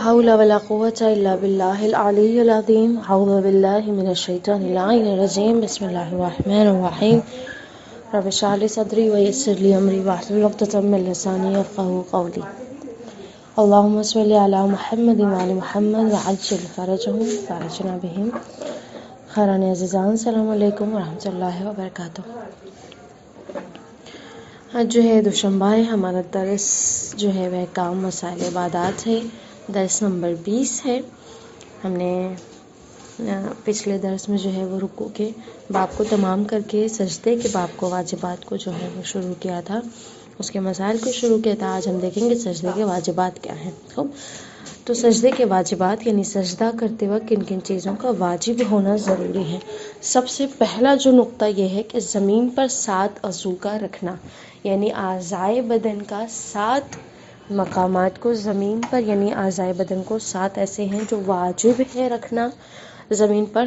حول ولا قوة إلا بالله العلي العظيم. أعوذ بالله من الشيطان اللعين الرجيم. بسم الله الرحمن الرحيم. رب اشرح لي صدري ويسر لي أمري واحلل عقدة من لساني يفقهوا قولي. اللهم صل على محمد وعلى محمد وعجل فرجهم فرجنا بهم. خیران عزیزان، السلام علیکم ورحمۃ اللہ وبرکاتہ. آج جو ہے دوشنبہ ہے. ہمارا درس جو ہے وہ کام مسائل عبادات ہے. درس نمبر 20 ہے. ہم نے پچھلے درس میں جو ہے وہ رکوع کے باب کو تمام کر کے سجدے کے باب کو، واجبات کو جو ہے وہ شروع کیا تھا، اس کے مسائل کو شروع کیا تھا. آج ہم دیکھیں گے سجدے کے واجبات کیا ہیں. تو سجدے کے واجبات یعنی سجدہ کرتے وقت کن کن چیزوں کا واجب ہونا ضروری ہے. سب سے پہلا جو نقطہ یہ ہے کہ زمین پر 7 عضو کا رکھنا، یعنی اعضائے بدن کا 7 مقامات کو زمین پر، یعنی اعضائے بدن کو 7 ایسے ہیں جو واجب ہے رکھنا زمین پر.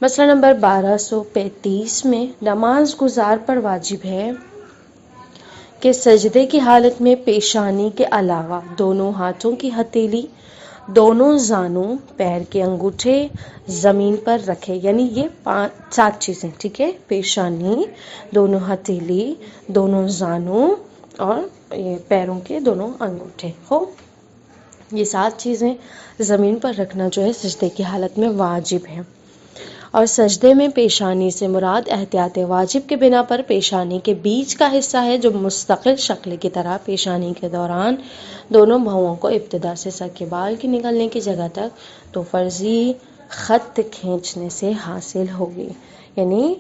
مسئلہ نمبر 1235 میں نماز گزار پر واجب ہے کہ سجدے کی حالت میں پیشانی کے علاوہ دونوں ہاتھوں کی ہتھیلی، دونوں زانوں، پیر کے انگوٹھے زمین پر رکھے. یعنی یہ 7 چیزیں، ٹھیک ہے. پیشانی، دونوں ہتھیلی، دونوں زانوں اور یہ پیروں کے دونوں انگوٹھے. یہ 7 چیزیں زمین پر رکھنا جو ہے سجدے کی حالت میں واجب ہے. اور سجدے میں پیشانی سے مراد احتیاط واجب کے بنا پر پیشانی کے بیچ کا حصہ ہے جو مستقل شکل کی طرح پیشانی کے دوران دونوں بھوؤں کو ابتدا سے سر کے بال کے نکلنے کی جگہ تک تو فرضی خط کھینچنے سے حاصل ہوگی. یعنی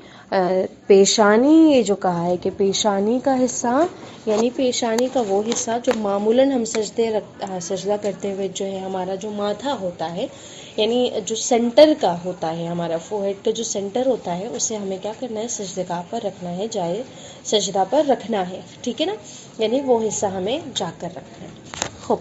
پیشانی، یہ جو کہا ہے کہ پیشانی کا حصہ یعنی پیشانی کا وہ حصہ جو معمولاً ہم سجدہ کرتے ہوئے جو ہے ہمارا جو ماتھا ہوتا ہے، یعنی جو سینٹر کا ہوتا ہے، ہمارا فوہیڈ کا جو سینٹر ہوتا ہے، اسے ہمیں کیا کرنا ہے، سجدگاہ پر رکھنا ہے، جائے سجدہ پر رکھنا ہے، ٹھیک ہے نا. یعنی وہ حصہ ہمیں جا کر رکھنا ہے.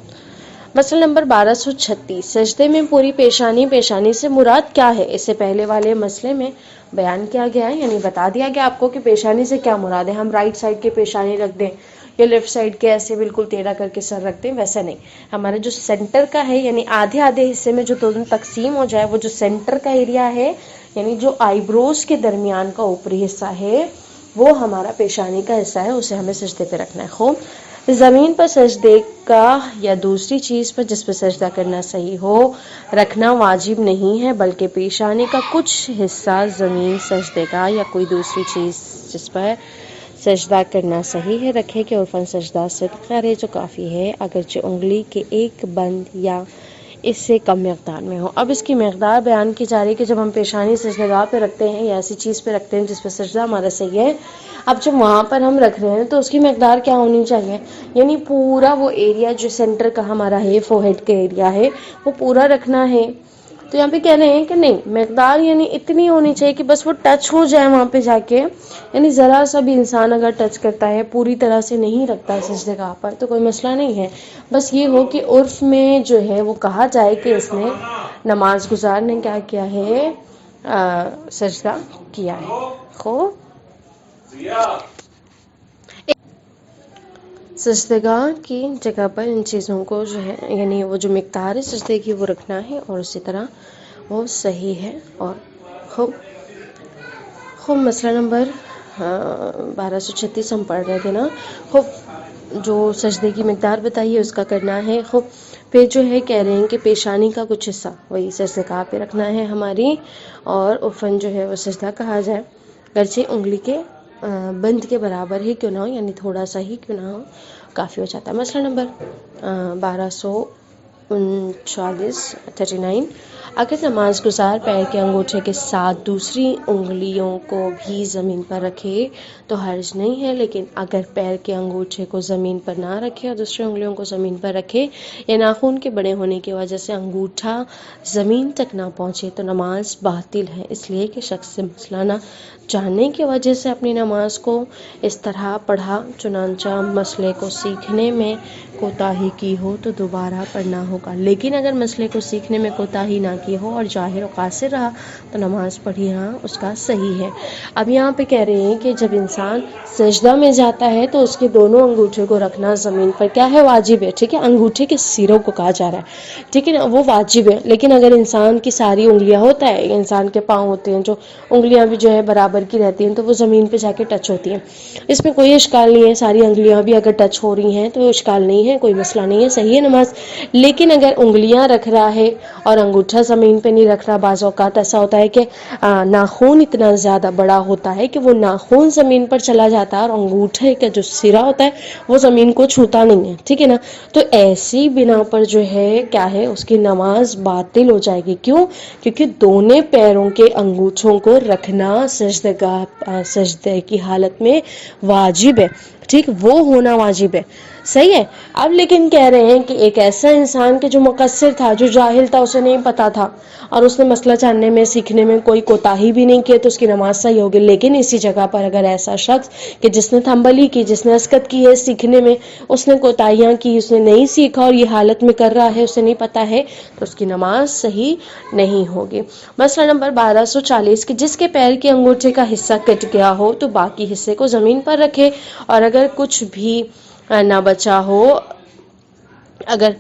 مسئلہ نمبر 1236 سجدے میں پوری پیشانی سے مراد کیا ہے. اس سے پہلے والے مسئلے میں بیان کیا گیا ہے، یعنی بتا دیا گیا آپ کو کہ پیشانی سے کیا مراد ہے. ہم رائٹ سائڈ کے پیشانی رکھ دیں یا لیفٹ سائڈ کے ایسے بالکل ٹیڑھا کر کے سر رکھ دیں، ویسا نہیں. ہمارا جو سینٹر کا ہے، یعنی آدھے حصے میں جو دونوں تقسیم ہو جائے، وہ جو سینٹر کا ایریا ہے، یعنی جو آئی بروز کے درمیان کا اوپری حصہ ہے، وہ ہمارا پیشانی کا حصہ ہے، اسے ہمیں سجدے پہ رکھنا ہے. زمین پر سجدے کا یا دوسری چیز پر جس پہ سجدہ کرنا صحیح ہو رکھنا واجب نہیں ہے، بلکہ پیشانی کا کچھ حصہ زمین، سجدے کا یا کوئی دوسری چیز جس پر سجدہ کرنا صحیح ہے رکھے کہ عرفاً سجدہ صدق کرے جو کافی ہے، اگرچہ انگلی کے ایک بند یا اس سے کم مقدار میں ہو. اب اس کی مقدار بیان کی جا رہی ہے کہ جب ہم پیشانی سجدگاہ پہ رکھتے ہیں یا ایسی چیز پہ رکھتے ہیں جس پہ سجدہ ہمارا صحیح ہے، اب جب وہاں پر ہم رکھ رہے ہیں تو اس کی مقدار کیا ہونی چاہیے، یعنی پورا وہ ایریا جو سینٹر کا ہمارا ہے، فوہیڈ کا ایریا ہے، وہ پورا رکھنا ہے. تو یہاں پہ کہہ رہے ہیں کہ نہیں، مقدار یعنی اتنی ہونی چاہیے کہ بس وہ ٹچ ہو جائے وہاں پہ جا کے. یعنی ذرا سا بھی انسان اگر ٹچ کرتا ہے، پوری طرح سے نہیں رکھتا ہے سجدگاہ پر، تو کوئی مسئلہ نہیں ہے. بس یہ ہو کہ عرف میں جو ہے وہ کہا جائے کہ اس نے نماز گزار نے کیا کیا ہے، سجدہ کیا ہے. سجدگاہ کی جگہ پر ان چیزوں کو جو ہے، یعنی وہ جو مقدار ہے سجدے کی وہ رکھنا ہے، اور اسی طرح وہ صحیح ہے. اور خوب مسئلہ نمبر 1236 ہم پڑھ رہے تھے نا. جو سجدے کی مقدار بتائیے اس کا کرنا ہے. پھر جو ہے کہہ رہے ہیں کہ پیشانی کا کچھ حصہ وہی سجدگاہ پہ رکھنا ہے ہماری، اور عرفاً جو ہے وہ سجدہ کہا جائے، گرچہ انگلی کے بند کے برابر ہی کیوں نہ ہو، یعنی تھوڑا سا ہی کیوں نہ ہو، کافی ہو جاتا ہے. مسئلہ نمبر 1239 اگر نماز گزار پیر کے انگوٹھے کے ساتھ دوسری انگلیوں کو بھی زمین پر رکھے تو حرج نہیں ہے، لیکن اگر پیر کے انگوٹھے کو زمین پر نہ رکھے اور دوسری انگلیوں کو زمین پر رکھے یا ناخن کے بڑے ہونے کی وجہ سے انگوٹھا زمین تک نہ پہنچے تو نماز باطل ہے، اس لیے کہ شخص سے مسئلہ نہ جاننے کی وجہ سے اپنی نماز کو اس طرح پڑھا، چنانچہ مسئلے کو سیکھنے میں کوتاہی کی ہو تو دوبارہ پڑھنا ہو. کا، لیکن اگر مسئلے کو سیکھنے میں کوتاہی نہ کی ہو اور جاہل و قاصر رہا تو نماز پڑھی ہاں اس کا صحیح ہے۔ اب یہاں پہ کہہ رہے ہیں کہ جب انسان سجدہ میں جاتا ہے تو اس کے دونوں انگوٹھے کو رکھنا زمین پر کیا ہے؟ واجب ہے، ٹھیک ہے، انگوٹھے کے سروں کو کہا جا رہا ہے، ٹھیک ہے نا، وہ واجب ہے۔ لیکن اگر انسان کی ساری انگلیاں، ہوتا ہے انسان کے پاؤں ہوتے ہیں جو انگلیاں بھی جو ہے برابر کی رہتی ہیں تو وہ زمین پہ جا کے ٹچ ہوتی ہیں، اس میں کوئی اشکال نہیں ہے، ساری انگلیاں بھی اگر ٹچ ہو رہی ہیں تو اشکال نہیں ہے، کوئی مسئلہ نہیں ہے، صحیح ہے نماز۔ لیکن اگر انگلیاں رکھ رہا ہے اور انگوٹھا زمین پہ نہیں رکھ رہا، بعض اوقات ایسا ہوتا ہے کہ ناخن اتنا زیادہ بڑا ہوتا ہے کہ وہ ناخن زمین پر چلا جاتا ہے اور انگوٹھے کا جو سرا ہوتا ہے وہ زمین کو چھوتا نہیں ہے، ٹھیک ہے نا، تو ایسی بنا پر جو ہے کیا ہے، اس کی نماز باطل ہو جائے گی۔ کیوں؟ کیونکہ دونوں پیروں کے انگوٹھوں کو رکھنا سجدے کی حالت میں واجب ہے، ٹھیک، وہ ہونا واجب ہے، صحیح ہے۔ اب لیکن کہہ رہے ہیں کہ ایک ایسا انسان کہ جو مقصر تھا، جو جاہل تھا، اسے نہیں پتا تھا اور اس نے مسئلہ جاننے میں سیکھنے میں کوئی کوتاہی بھی نہیں کی تو اس کی نماز صحیح ہوگی۔ لیکن اسی جگہ پر اگر ایسا شخص کہ جس نے تھنبلی کی، جس نے اسکت کی ہے سیکھنے میں، اس نے کوتاہیاں کی، اس نے نہیں سیکھا اور یہ حالت میں کر رہا ہے، اسے نہیں پتا ہے، تو اس کی نماز صحیح نہیں ہوگی۔ مسئلہ نمبر 1240 کہ جس کے پیر کے انگوٹھے کا حصہ کٹ گیا ہو تو باقی حصے کو زمین پر رکھے، اور اگر کچھ بھی نہ بچا ہو، اگر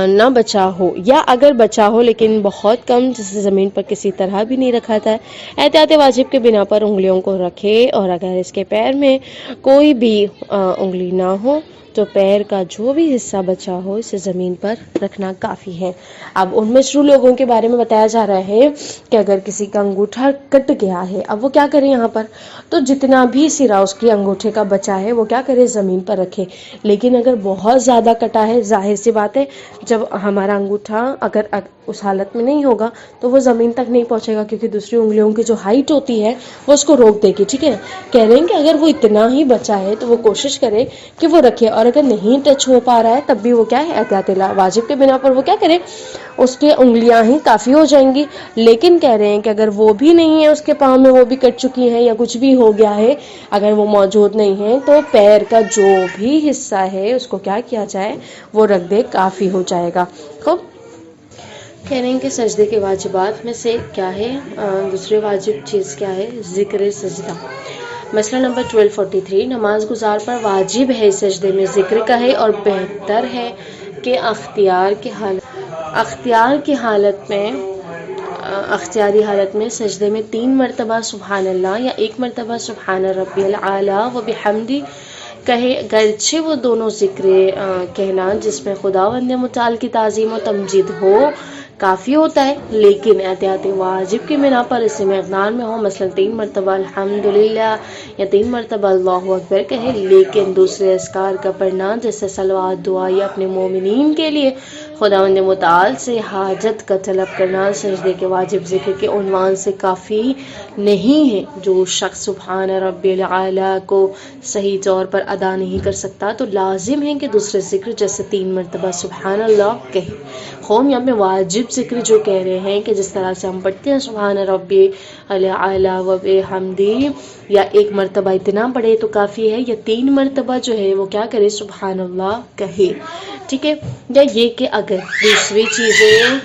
نہ بچا ہو یا اگر بچا ہو لیکن بہت کم، جسے زمین پر کسی طرح بھی نہیں رکھا تھا، احتیاط واجب کے بنا پر انگلیوں کو رکھے، اور اگر اس کے پیر میں کوئی بھی انگلی نہ ہو تو پیر کا جو بھی حصہ بچا ہو اسے زمین پر رکھنا کافی ہے۔ اب ان مشروع لوگوں کے بارے میں بتایا جا رہا ہے کہ اگر کسی کا انگوٹھا کٹ گیا ہے، اب وہ کیا کرے یہاں پر، تو جتنا بھی سرا اس کے انگوٹھے کا بچا ہے وہ کیا کرے، زمین پر رکھے۔ لیکن اگر بہت زیادہ کٹا ہے، ظاہر سی بات ہے جب ہمارا انگوٹھا اگر اس حالت میں نہیں ہوگا تو وہ زمین تک نہیں پہنچے گا، کیونکہ دوسری انگلیوں کی جو ہائٹ ہوتی ہے وہ اس کو روک دے گی، ٹھیک ہے۔ کہہ رہے ہیں کہ اگر وہ اتنا ہی بچا ہے تو وہ کوشش کرے کہ وہ رکھے، اور اگر نہیں ٹچ ہو پا رہا ہے تب بھی وہ کیا ہے، احتیاط واجب کے بنا پر وہ کیا کرے، اس کے انگلیاں ہی کافی ہو جائیں گی۔ لیکن کہہ رہے ہیں کہ اگر وہ بھی نہیں ہے، اس کے پاؤں میں وہ بھی کٹ چکی ہیں یا کچھ بھی ہو گیا ہے، اگر وہ موجود نہیں ہے تو پیر کا جو بھی حصہ ہے اس کو کیا کیا جائے، وہ رکھ دے، کافی ہو جائے گا۔ خوب، کہہ رہے ہیں کہ سجدے کے واجبات میں سے کیا ہے، دوسرے واجب چیز کیا ہے، ذکر سجدہ۔ مسئلہ نمبر 1243 نماز گزار پر واجب ہے سجدے میں ذکر کا ہے، اور بہتر ہے کہ اختیاری حالت میں سجدے میں 3 مرتبہ سبحان اللہ یا 1 مرتبہ سبحان ربی الاعلی و بحمدی کہے، گرچہ وہ دونوں ذکر کہنا جس میں خداوند متعال کی تعظیم و تمجید ہو کافی ہوتا ہے، لیکن احتیاط واجب کی بنا پر اسی مقدار میں ہو، مثلا 3 مرتبہ الحمدللہ یا 3 مرتبہ اللہ اکبر کہے۔ لیکن دوسرے اذکار کا پڑھنا جیسے صلوات، دعا یا اپنے مومنین کے لیے خداوند متعال سے حاجت کا طلب کرنا سجدے کے واجب ذکر کے عنوان سے کافی نہیں ہے۔ جو شخص سبحان ربی الاعلی کو صحیح طور پر ادا نہیں کر سکتا تو لازم ہے کہ دوسرے ذکر جیسے 3 مرتبہ سبحان اللہ کہے۔ قوم یہاں پہ واجب ذکر جو کہہ رہے ہیں کہ جس طرح سے ہم پڑھتے ہیں سبحان ربی الاعلی و بحمدی، یا 1 مرتبہ اتنا پڑھے تو کافی ہے، یا 3 مرتبہ جو ہے وہ کیا کرے، سبحان اللہ کہے، ٹھیک ہے۔ یا یہ کہ اگر دوسری چیزیں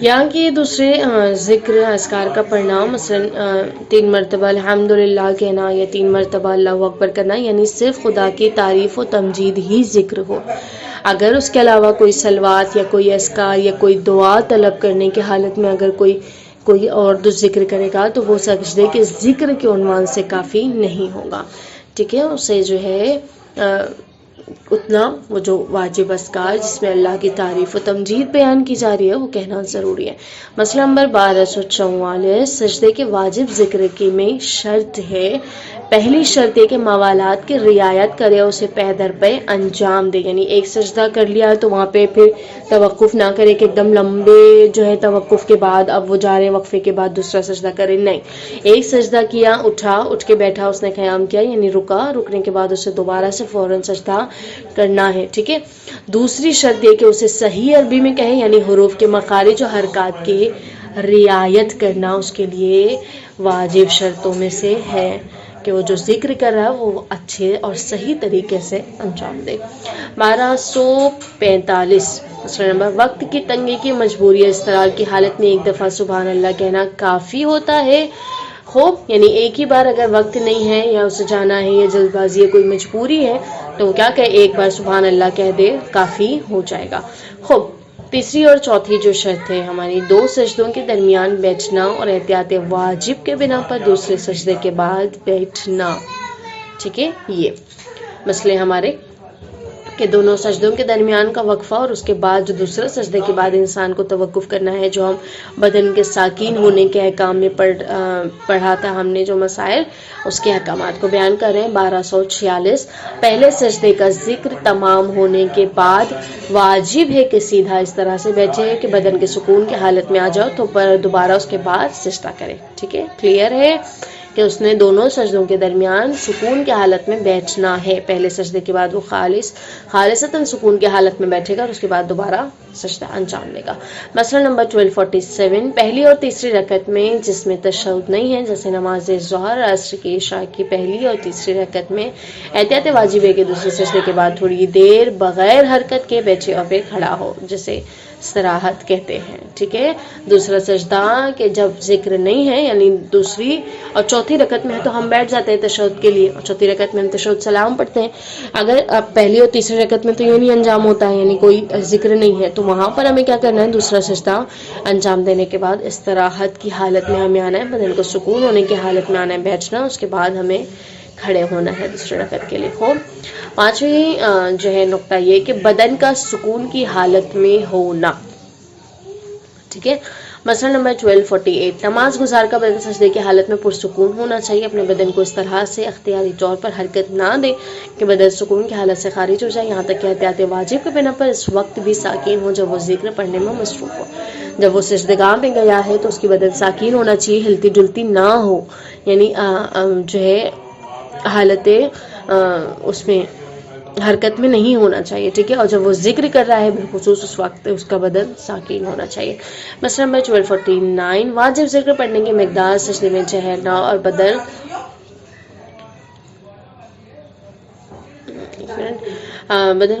یہاں کی دوسرے ذکر اذکار کا پڑھنا، مثلا 3 مرتبہ الحمدللہ کہنا یا 3 مرتبہ اللہ اکبر کرنا، یعنی صرف خدا کی تعریف و تمجید ہی ذکر ہو۔ اگر اس کے علاوہ کوئی صلوات یا کوئی اذکار یا کوئی دعا طلب کرنے کی حالت میں اگر کوئی اور ذکر کرے گا تو وہ سجدے کے ذکر کے عنوان سے کافی نہیں ہوگا، ٹھیک ہے۔ اسے جو ہے اتنا وہ جو واجب اذکار جس میں اللہ کی تعریف و تمجید بیان کی جا رہی ہے وہ کہنا ضروری ہے۔ مسئلہ نمبر 1244 سجدے کے واجب ذکر کی میں شرط ہے، پہلی شرط ہے کہ موالات کی رعایت کرے، اسے پے در پے انجام دے، یعنی ایک سجدہ کر لیا تو وہاں پہ پھر توقف نہ کرے کہ ایک دم لمبے جو ہے توقف کے بعد اب وہ جا رہے وقفے کے بعد دوسرا سجدہ کرے، نہیں، ایک سجدہ کیا، اٹھ کے بیٹھا، اس نے قیام کیا یعنی رکنے کے بعد اسے دوبارہ سے فوراً سجدہ کرنا ہے، ٹھیک ہے۔ دوسری شرط یہ کہ اسے صحیح عربی میں کہیں، یعنی حروف کے مخارج و حرکات کی رعایت کرنا اس کے لیے واجب شرطوں میں سے ہے۔ کہ وہ جو ذکر کر رہا ہے وہ اچھے اور صحیح طریقے سے انجام دے۔ 1245 مسئلہ نمبر، وقت کی تنگی کی مجبوری اضطرار کی حالت میں ایک دفعہ سبحان اللہ کہنا کافی ہوتا ہے؟ خوب، یعنی ایک ہی بار اگر وقت نہیں ہے یا اسے جانا ہے یا جلد بازی ہے، کوئی مجبوری ہے، تو وہ کیا کہ ایک بار سبحان اللہ کہہ دے، کافی ہو جائے گا۔ خوب، تیسری اور چوتھی جو شرط ہے ہماری، 2 سجدوں کے درمیان بیٹھنا اور احتیاط واجب کے بنا پر دوسرے سجدے کے بعد بیٹھنا، ٹھیک ہے۔ یہ مسئلے ہمارے کہ دونوں سجدوں کے درمیان کا وقفہ اور اس کے بعد جو دوسرے سجدے کے بعد انسان کو توقف کرنا ہے، جو ہم بدن کے ساکین ہونے کے احکام میں پڑھا تھا ہم نے، جو مسائل اس کے احکامات کو بیان کر رہے ہیں۔ 1246 پہلے سجدے کا ذکر تمام ہونے کے بعد واجب ہے کہ سیدھا اس طرح سے بیٹھے کہ بدن کے سکون کی حالت میں آ جاؤ تو دوبارہ اس کے بعد سجدہ کرے، ٹھیک ہے۔ کلیئر ہے کہ اس نے دونوں سجدوں کے درمیان سکون کی حالت میں بیٹھنا ہے۔ پہلے سجدے کے بعد وہ خالصتاً سکون کی حالت میں بیٹھے گا اور اس کے بعد دوبارہ سجدہ انجام دے گا۔ مسئلہ نمبر 1247 پہلی اور تیسری رکعت میں جس میں تشہد نہیں ہے، جیسے نماز ظہر، عصر کی، عشاء کی پہلی اور تیسری رکعت میں احتیاط واجب ہے کہ دوسرے سجدے کے بعد تھوڑی دیر بغیر حرکت کے بیٹھے اور پھر کھڑا ہو، جسے استراحت کہتے ہیں، ٹھیک ہے۔ دوسرا سجدہ کہ جب ذکر نہیں ہے، یعنی دوسری اور چوتھی رکعت میں ہے تو ہم بیٹھ جاتے ہیں تشہد کے لیے، اور چوتھی رکعت میں ہم تشہد سلام پڑھتے ہیں۔ اگر پہلی اور تیسری رکعت میں تو یہ نہیں انجام ہوتا ہے، یعنی کوئی ذکر نہیں ہے، تو وہاں پر ہمیں کیا کرنا ہے، دوسرا سجدہ انجام دینے کے بعد استراحت کی حالت میں ہمیں آنا ہے، بدن کو سکون ہونے کی حالت میں آنا ہے، بیٹھنا، اس کے بعد ہمیں کھڑے ہونا ہے دوسری رکعت کے لیے۔ خوب، پانچویں جو ہے نقطہ یہ کہ بدن کا سکون کی حالت میں ہونا، ٹھیک ہے۔ مسئلہ نمبر 1248 نماز گزار کا بدن سجدے کی حالت میں پرسکون ہونا چاہیے، اپنے بدن کو اس طرح سے اختیاری طور پر حرکت نہ دے کہ بدن سکون کی حالت سے خارج ہو جائے، یہاں تک کہ احتیاط واجب کے بنا پر اس وقت بھی ساکین ہو جب وہ ذکر پڑھنے میں مصروف ہو۔ جب وہ سجدگاہ میں گیا ہے تو اس کی بدن ساکین ہونا چاہیے، ہلتی ڈلتی نہ ہو، یعنی جو ہے حالت اس میں حرکت میں نہیں ہونا چاہیے، ٹھیک ہے۔ اور جب وہ ذکر کر رہا ہے بالخصوص اس وقت اس کا بدن ساکین ہونا چاہیے۔ مسئلہ نمبر 1249 واجب ذکر پڑھنے کی مقدار سجدے میں ٹھہرنا اور بدن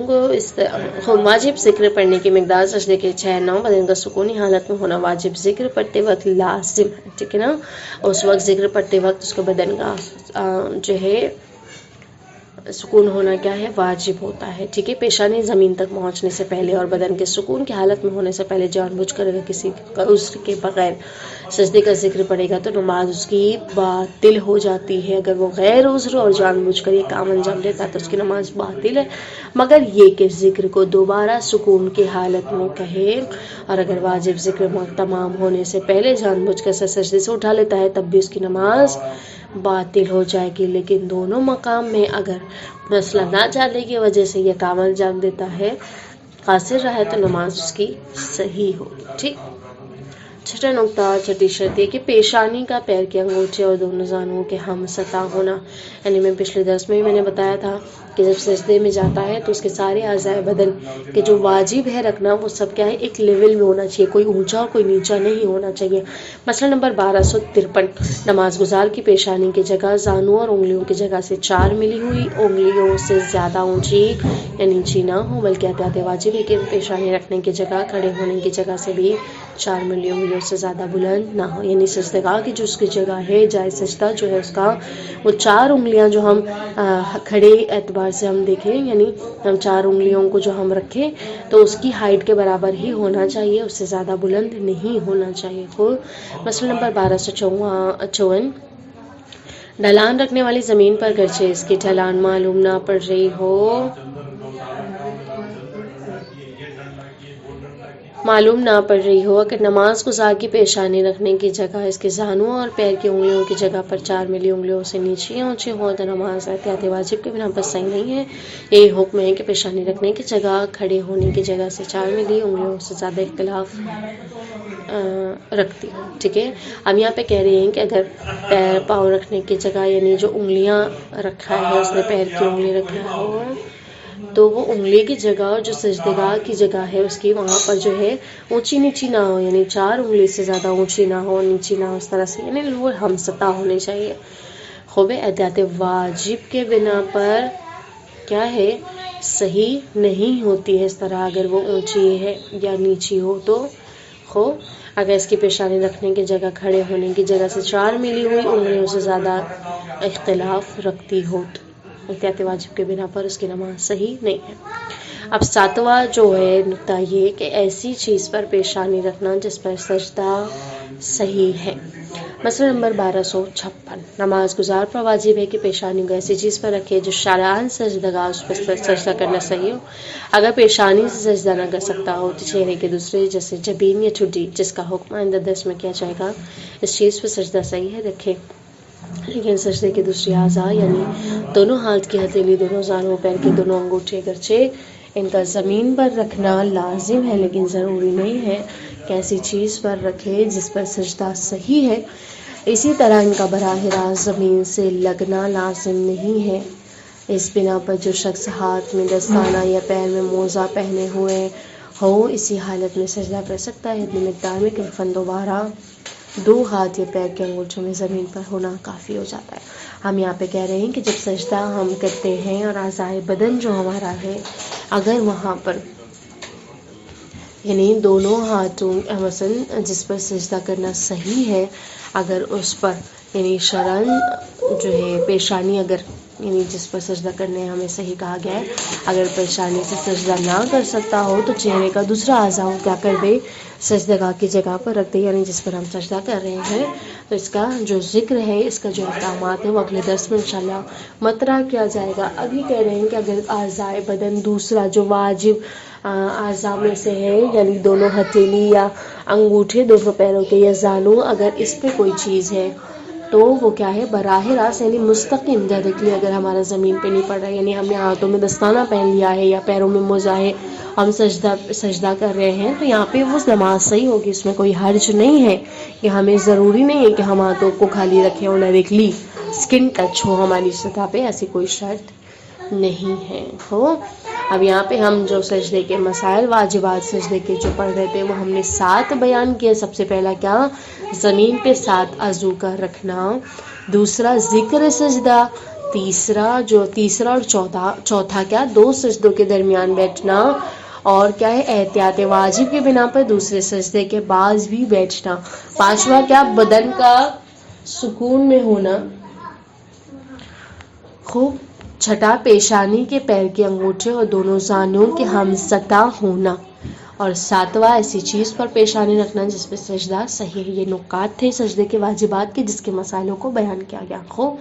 کو واجب ذکر پڑھنے کی مقدار سجدے کے ٹھہرنا اور بدن کا سکونی حالت میں ہونا واجب ذکر پڑھتے وقت لازم ہے، ٹھیک ہے نا۔ اس وقت ذکر پڑھتے وقت اس کو بدن کا جو ہے سکون ہونا کیا ہے، واجب ہوتا ہے، ٹھیک ہے۔ پیشانی زمین تک پہنچنے سے پہلے اور بدن کے سکون کی حالت میں ہونے سے پہلے جان بوجھ کر اگر کسی عذر کے بغیر سجدے کا ذکر پڑے گا تو نماز اس کی باطل ہو جاتی ہے۔ اگر وہ غیر عذر اور جان بوجھ کر یہ کام انجام دیتا تو اس کی نماز باطل ہے، مگر یہ کہ ذکر کو دوبارہ سکون کی حالت میں کہے، اور اگر واجب ذکر تمام ہونے سے پہلے جان بوجھ کر سجدے سے اٹھا لیتا ہے تب بھی اس کی نماز باطل ہو جائے گی۔ لیکن دونوں مقام میں اگر مسئلہ نہ جاننے کی وجہ سے یہ کام انجام دیتا ہے، قاصر رہا تو نماز اس کی صحیح ہوگی، ٹھیک۔ چھٹا نقطہ، چھٹی شرط یہ کہ پیشانی کا پیر کے انگوٹھے اور دونوں زانوؤں کے ہم سطح ہونا، یعنی میں پچھلے درس میں نے بتایا تھا کہ جب سجدے میں جاتا ہے تو اس کے سارے اعضاء بدن کے جو واجب ہے رکھنا وہ سب کیا ہے، ایک لیول میں ہونا چاہیے، کوئی اونچا اور کوئی نیچا نہیں ہونا چاہیے۔ مسئلہ نمبر 1253 نماز گزار کی پیشانی کی جگہ زانوں اور انگلیوں کی جگہ سے 4 ملی ہوئی انگلیوں سے زیادہ اونچی یا نیچی نہ ہو، بلکہ احتیاط واجب ہے کہ پیشانی رکھنے کی جگہ کھڑے ہونے کی جگہ سے بھی 4 ملی انگلیوں سے زیادہ بلند نہ ہو، یعنی سجدگاہ کی جو اس کی جگہ ہے، جائز سجدہ جو ہے اس کا وہ 4 انگلیاں جو ہم کھڑے اعتبار سے ہم دیکھیں، یعنی ہم 4 انگلیوں کو جو ہم رکھیں تو اس کی ہائٹ کے برابر ہی ہونا چاہیے، اس سے زیادہ بلند نہیں ہونا چاہیے۔ مسئلہ نمبر 1254 ڈھلان رکھنے والی زمین پر گرچہ اس کی ڈھلان معلوم نہ پڑ رہی ہو، اگر نماز گزار کی پیشانی رکھنے کی جگہ اس کے زانوں اور پیر کی انگلیوں کی جگہ پر 4 ملی انگلیوں سے نیچے یا اونچی ہو تو نماز احتیاط واجب کے بنا پر صحیح نہیں ہے۔ یہی حکم ہے کہ پیشانی رکھنے کی جگہ کھڑے ہونے کی جگہ سے 4 ملی انگلیوں سے زیادہ اختلاف رکھتی، ٹھیک ہے۔ اب یہاں پہ کہہ رہے ہیں کہ اگر پیر پاؤں رکھنے کی جگہ یعنی جو انگلیاں رکھا ہے اس نے پیر کی انگلی رکھا ہو تو وہ انگلی کی جگہ اور جو سجدگاہ کی جگہ ہے اس کی وہاں پر جو ہے اونچی نیچی نہ ہو، یعنی 4 انگلی سے زیادہ اونچی نہ ہو نیچی نہ ہو، اس طرح سے یعنی وہ ہم سطح ہونے چاہیے۔ خوب احتیاط واجب کے بنا پر کیا ہے صحیح نہیں ہوتی ہے اس طرح اگر وہ اونچی ہے یا نیچی ہو تو خوب اگر اس کی پیشانی رکھنے کی جگہ کھڑے ہونے کی جگہ سے 4 ملی ہوئی انگلیوں سے زیادہ اختلاف رکھتی ہو تو احتیاط واجب کے بنا پر اس کی نماز صحیح نہیں ہے۔ اب 7واں جو ہے نقطہ یہ کہ ایسی چیز پر پیشانی رکھنا جس پر سجدہ صحیح ہے۔ مسئلہ نمبر 1256، نماز گزار پر واجب ہے کہ پیشانی کو ایسی چیز پر رکھے جو شرعاً سجدگاہ اس پر سجدہ کرنا صحیح ہو۔ اگر پیشانی سے سجدہ نہ کر سکتا ہو تو چہرے کے دوسرے جیسے جبین یا ٹھڈی جس کا حکم آئندہ درس میں کیا جائے گا اس چیز پر سجدہ صحیح ہے رکھے، لیکن سجدے کے دوسری اعضاء یعنی دونوں ہاتھ کی ہتھیلی، دونوں زانوں، پیر کے دونوں انگوٹھے اگرچہ ان کا زمین پر رکھنا لازم ہے لیکن ضروری نہیں ہے کہ ایسی چیز پر رکھے جس پر سجدہ صحیح ہے۔ اسی طرح ان کا براہ راست زمین سے لگنا لازم نہیں ہے۔ اس بنا پر جو شخص ہاتھ میں دستانہ یا پیر میں موزہ پہنے ہوئے ہو اسی حالت میں سجدہ کر سکتا ہے اتنی مقدار میں کہ فن دوبارہ 2 ہاتھ یا پیر کے انگوٹھوں میں زمین پر ہونا کافی ہو جاتا ہے۔ ہم یہاں پہ کہہ رہے ہیں کہ جب سجدہ ہم کرتے ہیں اور اعضائے بدن جو ہمارا ہے اگر وہاں پر یعنی دونوں ہاتھوں مثلا جس پر سجدہ کرنا صحیح ہے اگر اس پر یعنی شرعاً جو ہے پیشانی اگر یعنی جس پر سجدہ کرنے ہمیں صحیح کہا گیا ہے اگر پیشانی سے سجدہ نہ کر سکتا ہو تو چہرے کا دوسرا اعضاء کیا کر دے سجدگاہ کی جگہ پر رکھ دے یعنی جس پر ہم سجدہ کر رہے ہیں۔ تو اس کا جو ذکر ہے اس کا جو احکامات ہیں وہ اگلے درس میں انشاءاللہ مطرح کیا جائے گا۔ ابھی کہہ رہے ہیں کہ اگر اعضائے بدن دوسرا جو واجب اعضاء میں سے ہے یعنی دونوں ہتھیلی یا انگوٹھے دونوں پیروں کے یا زانو اگر اس پہ کوئی چیز ہے تو وہ کیا ہے براہ راست یعنی مستقیم ڈائریکٹلی اگر ہمارا زمین پہ نہیں پڑ رہا ہے یعنی ہم نے ہاتھوں میں دستانہ پہن لیا ہے یا پیروں میں موزہ ہے ہم سجدہ کر رہے ہیں تو یہاں پہ وہ نماز صحیح ہوگی، اس میں کوئی حرج نہیں ہے کہ ہمیں ضروری نہیں ہے کہ ہم ہاتھوں کو خالی رکھیں اور ڈائریکٹلی اسکن ٹچ ہو ہماری سطح پہ، ایسی کوئی شرط نہیں ہے۔ ہو اب یہاں پہ ہم جو سجدے کے مسائل واجبات سجدے کے جو پڑھ رہے تھے وہ ہم نے 7 بیان کیے۔ سب سے پہلا کیا زمین پہ 7 عضو کا رکھنا، دوسرا ذکر سجدہ، تیسرا اور چوتھا کیا 2 سجدوں کے درمیان بیٹھنا، اور کیا ہے احتیاط واجب کے بنا پر دوسرے سجدے کے بعد بھی بیٹھنا، 5واں کیا بدن کا سکون میں ہونا، خوب 6 پیشانی کے پیر کے انگوٹھے اور دونوں زانوں کے ہم سطح ہونا، اور 7واں ایسی چیز پر پیشانی رکھنا جس پہ سجدہ صحیح ہے۔ یہ نکات تھے سجدے کے واجبات کے جس کے مسائلوں کو بیان کیا گیا۔ خوب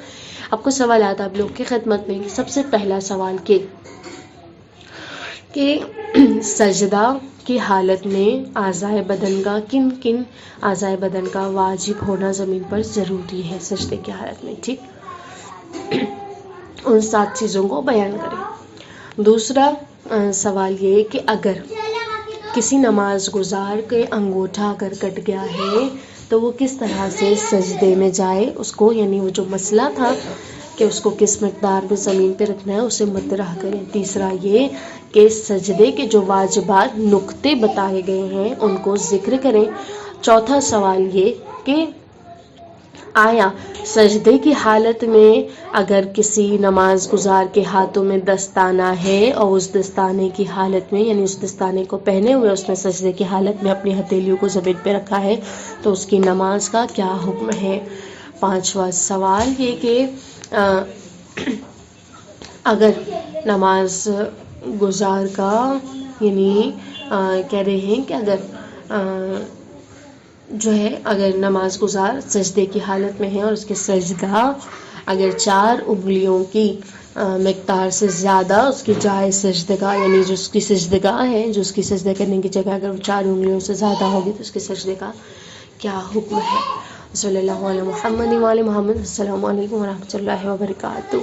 آپ کو سوالات آپ لوگ کی خدمت میں سب سے پہلا سوال کہ سجدہ کی حالت میں اعضائے بدن کا کن اعضائے بدن کا واجب ہونا زمین پر ضروری ہے سجدے کی حالت میں، ٹھیک ان 7 چیزوں کو بیان کریں۔ دوسرا سوال یہ کہ اگر کسی نماز گزار کے انگوٹھا اگر کٹ گیا ہے تو وہ کس طرح سے سجدے میں جائے، اس کو یعنی وہ جو مسئلہ تھا کہ اس کو کس مقدار میں زمین پہ رکھنا ہے اسے مطرح کریں۔ تیسرا یہ کہ سجدے کے جو واجبات نقطے بتائے گئے ہیں ان کو ذکر کریں۔ چوتھا سوال یہ کہ آیا سجدے کی حالت میں اگر کسی نماز گزار کے ہاتھوں میں دستانہ ہے اور اس دستانے کی حالت میں یعنی اس دستانے کو پہنے ہوئے اس نے سجدے کی حالت میں اپنی ہتھیلیوں کو زمین پہ رکھا ہے تو اس کی نماز کا کیا حکم ہے۔ 5واں سوال یہ کہ اگر نماز گزار کا یعنی کہہ رہے ہیں کہ اگر نماز گزار سجدے کی حالت میں ہے اور اس کے سجدہ اگر 4 انگلیوں کی مقدار سے زیادہ اس کی جائے سجدگاہ یعنی جو اس کی سجدگاہ ہے جو اس کی سجدہ کرنے کی جگہ اگر 4 انگلیوں سے زیادہ ہوگی تو اس کے سجدے کا کیا حکم ہے۔ صلی اللہ علیہ محمد وعلی محمد۔ السلام علیکم ورحمۃ اللہ وبرکاتہ۔